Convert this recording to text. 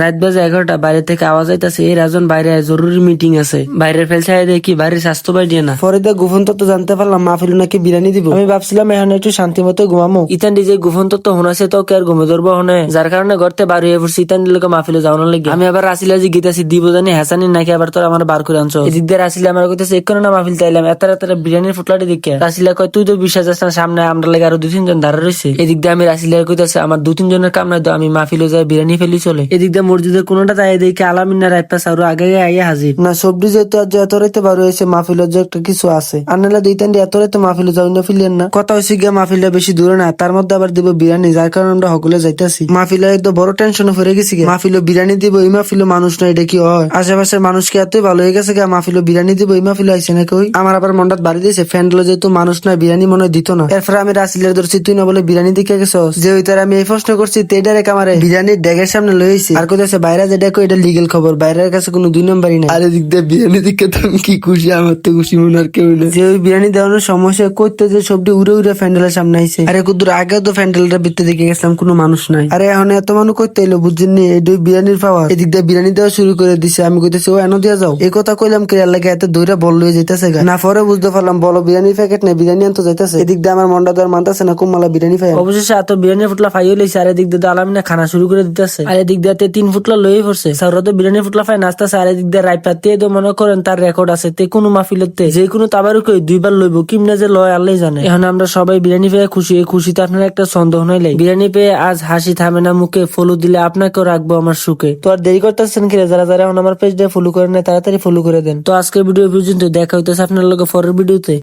রাত বাজে 11টা, বাইরে থেকে আওয়াজ আইতাছে এই রাজন বাইরে আয়, জরুরি মিটিং আছে। বাইরে ফেলছে দেখি বাইরে স্বাস্থ্য পাই দিয়ে না। পরে তো গোপন তত্ত্ব জানতে পারলাম মাহফিল নাকি বিরিয়ানি দিব। আমি ভাবছিলাম এখন একটু শান্তি মতো ঘুমামো। ইতান যে গোপন তত্ত্ব হোনাছে তো কে আর ঘুমে ধরবো হনে, যার কারণে ঘরতে বার হয়ে পড়ছি ইতান লোকে মাহফিলে যাওয়ানোর লাগে। আমি আবার রাসিলা যে গীতাছি দিব জানি হাসানি নাকি আবার তোর আমার বার করে আনছো। এদিক দিয়ে রাসিলা আমার কইতেছে এক্ষুনি না মাহফিল চাইলাম এত বিরিয়ানির ফুটলাটি দেখে। রাসিলা কয় তুই তো বিশ্বাস যাস না, সামনে আমরা লাগে আরো 2-3 জন দাঁড়া রয়েছে। এদিক দিয়ে আমি রাসিলা কইতেছে আমার 2-3 জনের কাম নাই তো আমি মাহফিলে যাই বিরিয়ানি ফেলি চলে। এদিক দিয়ে মসজিদের কোনটা তাই দেখে আলামিনা রাইপা সারু আগে আইয়া হাজির না। সবজি যেহেতু আজ এত রাইতে বার হয়েছে মাহফিলের যে একটা কিছু আছে আনালা দুই তিনটি এত রাইতে মাহফিলে যাই না ফিলেন না। কথা হয়েছে গিয়া মাহফিলটা বেশি দূরে না, তার মধ্যে আবার দিব বিরিয়ানি, যার কারণে আমরা সকলে যাইতেছি। মাহফিলে তো বড় টেনশনে পড়ে গেছি। মাহফিলে বিরিয়ানি দিব, এই মাহফিলে মানুষ নাই, এটা কি হয়? আশেপাশের মানুষকে এতই ভালো হয়ে গেছে মাহফিলে বিরিয়ানি দিব, এই মাহফিলে আইসে না কই। আমার আবার মনটা বাড়ি দিয়েছে ফ্যান্ডলো যেহেতু মানুষ নাই বিরিয়ানি মনে দিত না। এরপরে আমি রাসিলের ধরছি তুই না বলে বিরিয়ানি দিকে গেছস, যে ওইটার আমি এই প্রশ্ন করছি তেডারে কামারে বিরিয়ানির ড্যাগের সামনে লইছি আর কইতেছে বাইরে যে দেখো এটা লিগেল খবর, বাইরের কাছে কোনো 2 নম্বরই নাই। আর এদিক দিয়ে বিরিয়ানি দিকে তো আমি কি খুশি, আমার তো খুশি মনে আর কেউ না। যে ওই বিরিয়ানি দেওয়ানোর সমস্যা করতে যে সবটি উড়ে উড়ে ফ্যান্ডেলের সামনে আইছে। আরে কুদুর আগে তো ফ্যান্ডেলটা ভিতরে দিকে গেছিলাম কোনো মানুষ নাই। আরে এখন এত মানুষ করতে এলো বুঝছেন নি, এই বিরিয়ানির পাওয়ার। এদিক দিয়ে বিরিয়ানি দেওয়া শুরু করে দিছে। আমি কইতেছি ও এনো দিয়া যাও, এই কথা কইলাম কে লাগে এত দইরা বল লয়ে যাইতেছে না। পরে বুঝতে পারলাম বলো বিরিয়ানির প্যাকেট নেই, বিরিয়ানি আনতে যাইতেছে। এদিক দিয়ে আমার মনটা তো আর মানতেছে না, কুমালা বিরিয়ানি পাই। অবশেষে এত বিরিয়ানি ফুটলা ফাইও লইছে। আর এদিক দিয়ে আলামিনা খানা শুরু করে দিতেছে। আর এদিক দিয়ে 3 ফুটলা লয়ে পড়ছে। সাউরা তো বিরিয়ানি ফুটলা ফাই নাস্তাছে। আর এদিক দিয়ে রাইপাতে তো মনে করেন তার রেকর্ড আছে, তে কোনো মাহফিলতে যে কোনো তাবারুকই 2 বার লইব, কিমনে যে লয় আল্লাহ জানে। এখন আমরা সবাই বিরিয়ানি পেয়ে খুশি। এই খুশিতে আপনার একটা সন্দেহ নাই লাই। বিরিয়ানি পেয়ে আজ হাসি থামে না মুখে, ফলো দিলে আপনাকেও রাখবো আমার সুখে। তো আর দেরি করতেছেন কি, যারা যারা এখন আমার পেজ দিয়ে ফলো করেন না তাড়াতাড়ি ফলো করে দেন। তো আজকের ভিডিও পর্যন্ত, দেখা হইতেছে আপনার লগে পরের ভিডিওতে।